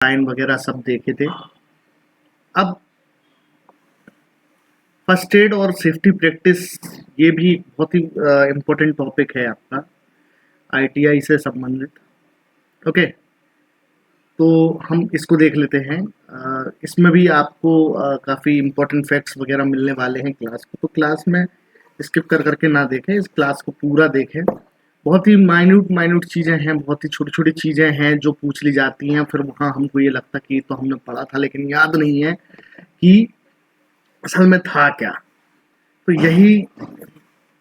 Line वगैरह सब देखे थे। अब फर्स्ट एड और सेफ्टी प्रैक्टिस, ये भी बहुत ही इम्पोर्टेंट टॉपिक है आपका आईटीआई से संबंधित। ओके, तो हम इसको देख लेते हैं। इसमें भी आपको काफ़ी इम्पोर्टेंट फैक्ट्स वगैरह मिलने वाले हैं क्लास को, तो क्लास में स्किप कर करके ना देखें, इस क्लास को पूरा देखें। बहुत ही माइन्यूट माइन्यूट चीज़ें हैं, बहुत ही छोटी छोटी चीज़ें हैं जो पूछ ली जाती हैं, फिर वहाँ हमको ये लगता कि तो हमने पढ़ा था लेकिन याद नहीं है कि असल में था क्या। तो यही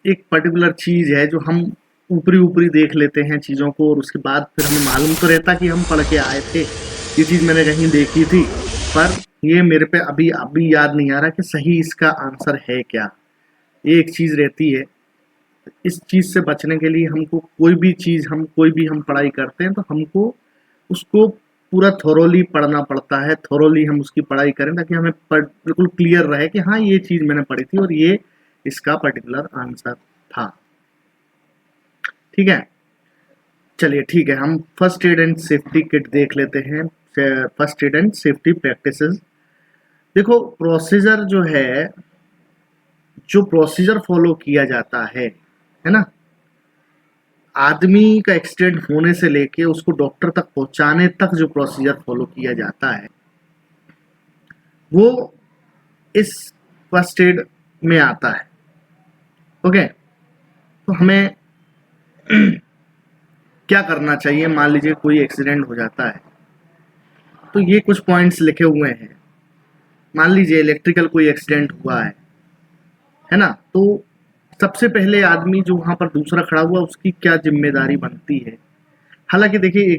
एक पर्टिकुलर चीज़ है जो हम ऊपरी ऊपरी देख लेते हैं चीज़ों को, और उसके बाद फिर हमें मालूम तो रहता कि हम पढ़ के आए थे, ये चीज़ मैंने कहीं देखी थी, पर ये मेरे पे अभी अभी याद नहीं आ रहा कि सही इसका आंसर है क्या। ये एक चीज़ रहती है। इस चीज़ से बचने के लिए हमको कोई भी चीज़, कोई भी हम पढ़ाई करते हैं तो हमको उसको पूरा थोरोली पढ़ना पड़ता है, थोरोली हम उसकी पढ़ाई करें ताकि हमें बिल्कुल क्लियर रहे कि हाँ ये चीज़ मैंने पढ़ी थी और ये इसका पर्टिकुलर आंसर था। ठीक है, चलिए ठीक है, हम first aid and safety kit देख लेते हैं। First aid and safety practices. देखो प्रोसीजर जो है, जो प्रोसीजर फॉलो किया जाता है ना, आदमी का एक्सीडेंट होने से लेके उसको डॉक्टर तक पहुंचाने तक जो प्रोसीजर फॉलो किया जाता है वो इस फर्स्ट एड में आता है। ओके, तो हमें क्या करना चाहिए, मान लीजिए कोई एक्सीडेंट हो जाता है तो ये कुछ पॉइंट्स लिखे हुए हैं। मान लीजिए इलेक्ट्रिकल कोई एक्सीडेंट हुआ है ना, तो सबसे पहले आदमी जो वहां पर दूसरा खड़ा हुआ उसकी क्या जिम्मेदारी बनती है। हालांकि देखिए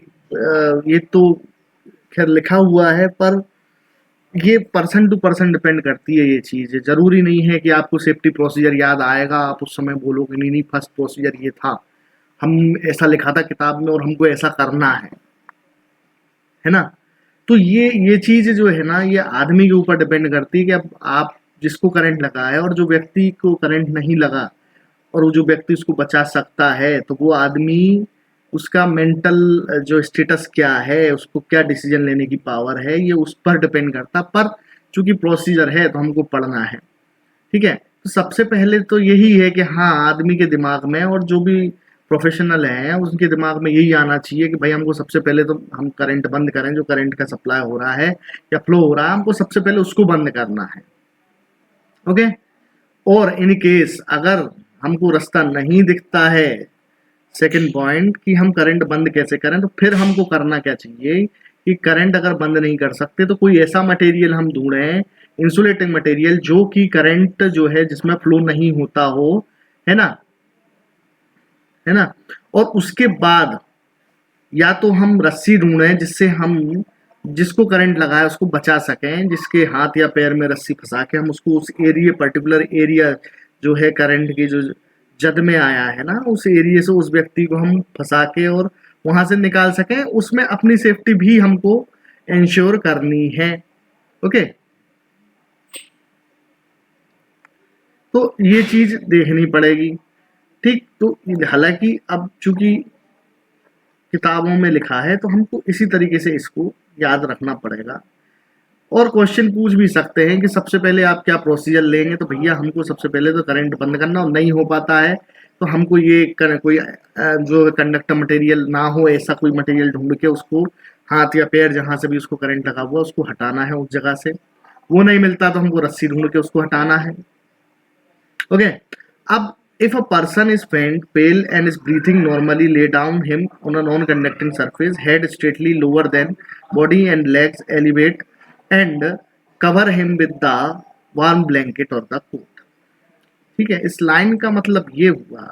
ये तो खैर लिखा हुआ है, पर ये पर्सन टू पर्सन डिपेंड करती है ये चीज़। जरूरी नहीं है कि आपको सेफ्टी प्रोसीजर याद आएगा, आप उस समय बोलोगे नहीं नहीं फर्स्ट प्रोसीजर ये था, हम ऐसा लिखा था किताब में और हमको ऐसा करना है ना। तो ये चीज़ जो है ना, ये आदमी के ऊपर डिपेंड करती है कि अब आप जिसको करंट लगा है और जो व्यक्ति को करंट नहीं लगा और वो जो व्यक्ति उसको बचा सकता है, तो वो आदमी उसका मेंटल जो स्टेटस क्या है, उसको क्या डिसीजन लेने की पावर है, ये उस पर डिपेंड करता। पर चूंकि प्रोसीजर है तो हमको पढ़ना है। ठीक है, तो सबसे पहले तो यही है कि हाँ आदमी के दिमाग में, और जो भी प्रोफेशनल हैं उनके दिमाग में यही आना चाहिए कि भाई हमको सबसे पहले तो हम करंट बंद करें, जो करंट का सप्लाई हो रहा है या फ्लो हो रहा है हमको सबसे पहले उसको बंद करना है। ओके, और इन केस अगर हमको रास्ता नहीं दिखता है, सेकंड पॉइंट कि हम करंट बंद कैसे करें, तो फिर हमको करना क्या चाहिए कि करंट अगर बंद नहीं कर सकते तो कोई ऐसा मटेरियल हम ढूंढें, इंसुलेटिंग मटेरियल, जो कि करंट जो है जिसमें फ्लो नहीं होता हो, है ना, है ना। और उसके बाद या तो हम रस्सी ढूंढें जिससे हम जिसको करंट लगा है उसको बचा सकें, जिसके हाथ या पैर में रस्सी फंसा के हम उसको उस एरिया, पर्टिकुलर एरिया जो है करंट की जो जद में आया है ना, उस एरिया से उस व्यक्ति को हम फंसा के और वहां से निकाल सकें। उसमें अपनी सेफ्टी भी हमको इंश्योर करनी है। ओके, तो ये चीज देखनी पड़ेगी। ठीक, तो हालांकि अब चूंकि किताबों में लिखा है तो हमको इसी तरीके से इसको याद रखना पड़ेगा। और क्वेश्चन पूछ भी सकते हैं कि सबसे पहले आप क्या प्रोसीजर लेंगे, तो भैया हमको सबसे पहले तो करंट बंद करना, और नहीं हो पाता है तो हमको ये कोई जो कंडक्टर मटेरियल ना हो ऐसा कोई मटेरियल ढूंढ के उसको हाथ या पैर जहां से भी उसको करंट लगा हुआ उसको हटाना है उस जगह से। वो नहीं मिलता तो हमको रस्सी ढूंढ के उसको हटाना है। ओके, अब if a person is faint, pale and is breathing normally, lay down him on a non-conducting surface, head straightly lower than body and legs elevate, and cover him with the warm blanket or the coat। ठीक है, इस line का मतलब ये हुआ,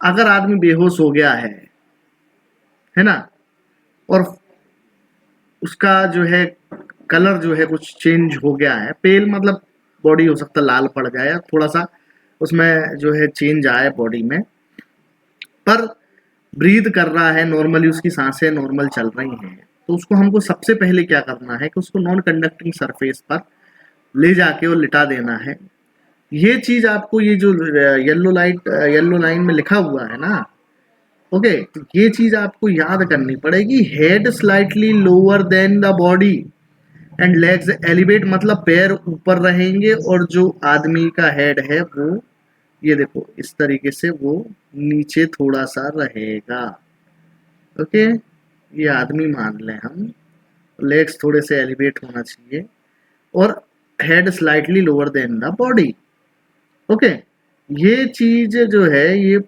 अगर आदमी बेहोश हो गया है ना, और उसका जो है कलर जो है कुछ चेंज हो गया है, पेल मतलब बॉडी हो सकता लाल पड़ जाए, थोड़ा सा उसमें जो है चेंज आए बॉडी में, पर ब्रीथ कर रहा है नॉर्मली, उसकी सांसें नॉर्मल चल रही हैं, तो उसको हमको सबसे पहले क्या करना है कि उसको नॉन कंडक्टिंग सरफेस पर ले जाके और लिटा देना है। ये चीज आपको ये जो येलो लाइन में लिखा हुआ है ना, ओके, तो ये चीज आपको याद करनी पड़ेगी। Head slightly lower than the body and legs elevate, मतलब पैर ऊपर रहेंगे और जो आदमी का हेड है वो ये देखो इस तरीके से वो नीचे थोड़ा सा रहेगा। ओके, ये आदमी मान लें हम, लेग्स थोड़े से एलिवेट होना चाहिए और head slightly lower than the body. Okay, ये चीज जो है ये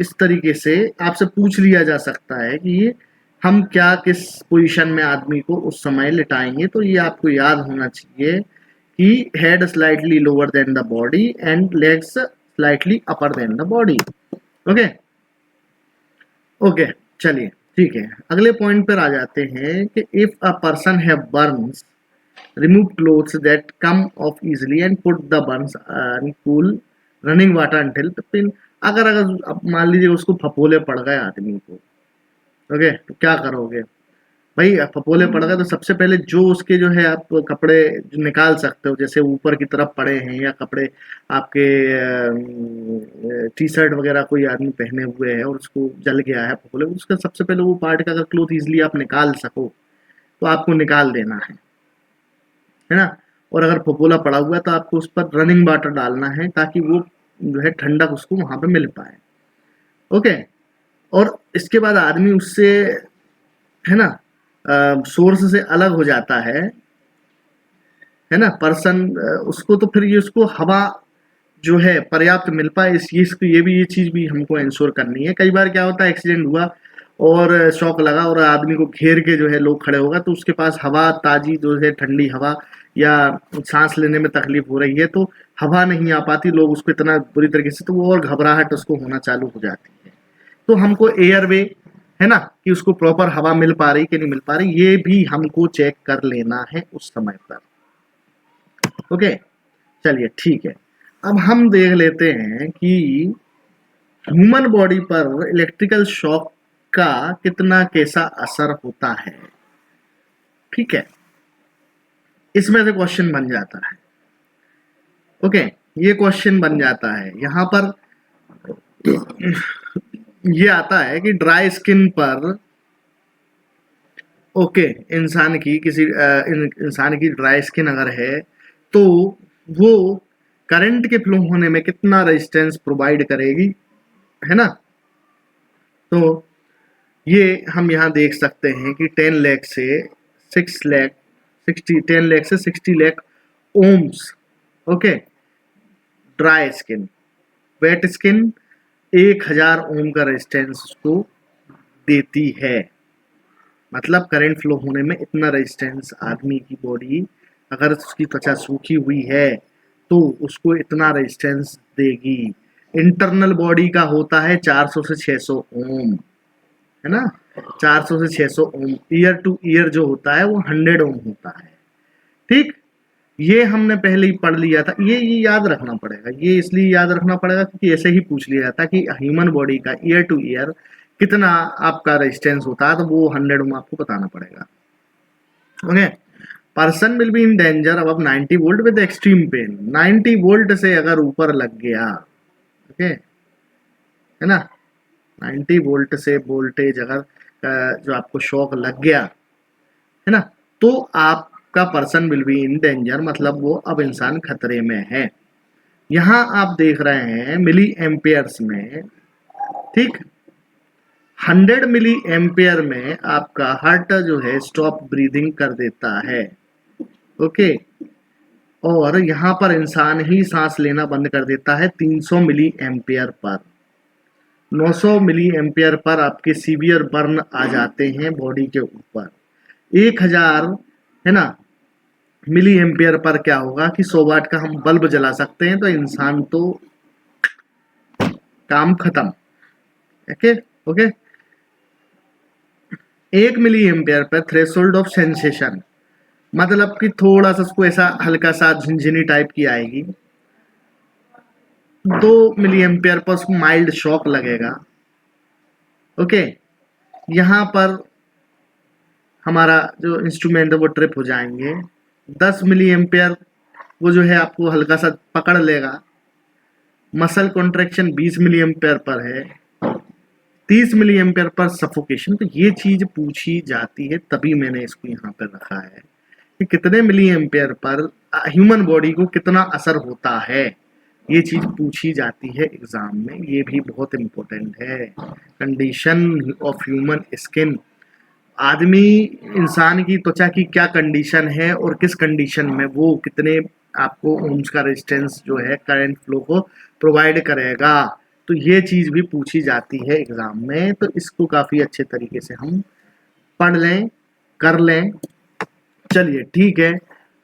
इस तरीके से आपसे पूछ लिया जा सकता है कि ये हम क्या किस पोजीशन में आदमी को उस समय लिटाएंगे, तो ये आपको याद होना चाहिए कि head slightly lower than the body and legs slightly upper than the body. Okay okay, चलिए ठीक है, अगले पॉइंट पर आ जाते हैं कि if a person have Burns remove clothes that come of easily and put the Burns in cool running water until pin. अगर अगर मान लीजिए उसको फपोले पड़ गए आदमी को, ओके, तो क्या करोगे भाई? फपोले पड़ गए तो सबसे पहले जो उसके जो है आप कपड़े जो निकाल सकते हो, जैसे ऊपर की तरफ पड़े हैं या कपड़े आपके टी शर्ट वगैरह कोई आदमी पहने हुए है और उसको जल गया है फपोले, उसका सबसे पहले वो पार्ट का अगर क्लोथ इजिली आप निकाल सको तो आपको निकाल देना है ना। और अगर फपोला पड़ा हुआ है तो आपको उस पर रनिंग वाटर डालना है ताकि वो जो है ठंडक उसको वहां पे मिल पाए। ओके, और इसके बाद आदमी उससे है ना सोर्स से अलग हो जाता है ना पर्सन, उसको तो फिर ये उसको हवा जो है पर्याप्त मिल पाए, इसको ये चीज भी हमको इंश्योर करनी है। कई बार क्या होता है एक्सीडेंट हुआ और शॉक लगा और आदमी को घेर के जो है लोग खड़े होगा, तो उसके पास हवा ताजी जो है ठंडी हवा या सांस लेने में तकलीफ हो रही है तो हवा नहीं आ पाती, लोग उसको इतना बुरी तरीके से, तो वो और घबराहट उसको होना चालू हो जाती है। तो हमको एयरवे है ना कि उसको प्रॉपर हवा मिल पा रही कि नहीं मिल पा रही, ये भी हमको चेक कर लेना है उस समय पर। ओके, चलिए ठीक है, अब हम देख लेते हैं कि ह्यूमन बॉडी पर इलेक्ट्रिकल शॉक का कितना कैसा असर होता है। ठीक है, इसमें से क्वेश्चन बन जाता है। ओके, ये क्वेश्चन बन जाता है यहाँ पर, ये आता है कि ड्राई स्किन पर ओके इंसान की किसी इंसान की ड्राई स्किन अगर है तो वो करंट के फ्लो होने में कितना रेजिस्टेंस प्रोवाइड करेगी, है ना। तो ये हम यहाँ देख सकते हैं कि 10 लाख से 6 लाख 10 लाख से 60 lakh ohms. Okay, dry skin, wet skin 1000 ohm का रेजिस्टेंस उसको देती है, मतलब करंट फ्लो होने में इतना रेजिस्टेंस आदमी की बॉडी, अगर उसकी त्वचा सूखी हुई है तो उसको इतना रेजिस्टेंस देगी। इंटरनल बॉडी का होता है 400 से 600 ओम, है ना, 400 से 600 ओम। ईयर टू ईयर जो होता है वो 100 ओम होता है। ठीक, ये हमने पहले ही पढ़ लिया था, ये याद रखना पड़ेगा, ये इसलिए याद रखना पड़ेगा क्योंकि ऐसे ही पूछ लिया जाता कि ह्यूमन बॉडी का ईयर टू ईयर कितना आपका रेजिस्टेंस होता है, तो वो 100 ओम आपको बताना पड़ेगा। Okay, person will be in danger अब 90 volt with extreme pain. 90 volt से अगर ऊपर लग गया, ओके, है ना, 90 वोल्ट से वोल्टेज अगर जो आपको शॉक लग गया, है ना, तो आपका person will be in danger, मतलब वो अब इंसान खतरे में है। यहाँ आप देख रहे हैं मिली एम्पियर्स में, ठीक, 100 मिली एम्पियर में आपका हार्ट जो है स्टॉप ब्रीदिंग कर देता है। ओके, और यहाँ पर इंसान ही सांस लेना बंद कर देता है 300 milli ampere per. 900 milli ampere per आपके सीवियर बर्न आ जाते हैं बॉडी के ऊपर। 1000 है ना मिली एम्पियर पर क्या होगा कि 100 वाट का हम बल्ब जला सकते हैं, तो इंसान तो काम खत्म। Okay okay, 1 milli ampere per threshold of sensation, मतलब कि थोड़ा सा उसको ऐसा हल्का सा झिनझिनी टाइप की आएगी। 2 मिली एम्पियर पर उसको माइल्ड शॉक लगेगा। ओके, यहाँ पर हमारा जो इंस्ट्रूमेंट है वो ट्रिप हो जाएंगे। 10 मिली एम्पियर वो जो है आपको हल्का सा पकड़ लेगा। Muscle contraction 20 milli ampere per है। 30 मिली एम्पियर पर सफोकेशन। तो ये चीज पूछी जाती है, तभी मैंने इसको यहाँ पर रखा है कि कितने milli ampere per human body को कितना असर होता है। ये चीज पूछी जाती है एग्जाम में, ये भी बहुत इंपॉर्टेंट है। कंडीशन ऑफ ह्यूमन स्किन, आदमी इंसान की त्वचा की क्या कंडीशन है और किस कंडीशन में वो कितने आपको ओम्स का रेजिस्टेंस जो है करंट फ्लो को प्रोवाइड करेगा। तो ये चीज भी पूछी जाती है एग्जाम में, तो इसको काफी अच्छे तरीके से हम पढ़ लें, कर लें। चलिए ठीक है,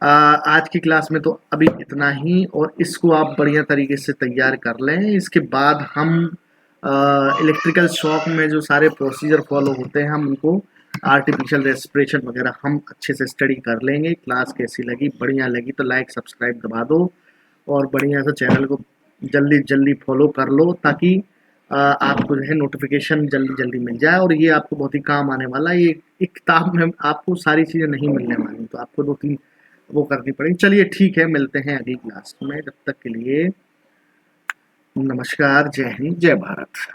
आज की क्लास में तो अभी इतना ही, और इसको आप बढ़िया तरीके से तैयार कर लें। इसके बाद हम इलेक्ट्रिकल शॉक में जो सारे प्रोसीजर फॉलो होते हैं हम उनको, आर्टिफिशियल रेस्पिरेशन वगैरह हम अच्छे से स्टडी कर लेंगे। क्लास कैसी लगी, बढ़िया लगी तो लाइक सब्सक्राइब दबा दो और बढ़िया से चैनल को जल्दी जल्दी फॉलो कर लो, ताकि आपको जो है नोटिफिकेशन जल्दी जल्दी मिल जाए। और ये आपको बहुत ही काम आने वाला है, ये एक किताब में आपको सारी चीज़ें नहीं मिलने वाली, तो आपको 2-3 वो करनी पड़ेगी। चलिए ठीक है, मिलते हैं अगली क्लास में, जब तक के लिए नमस्कार, जय हिंद, जय भारत।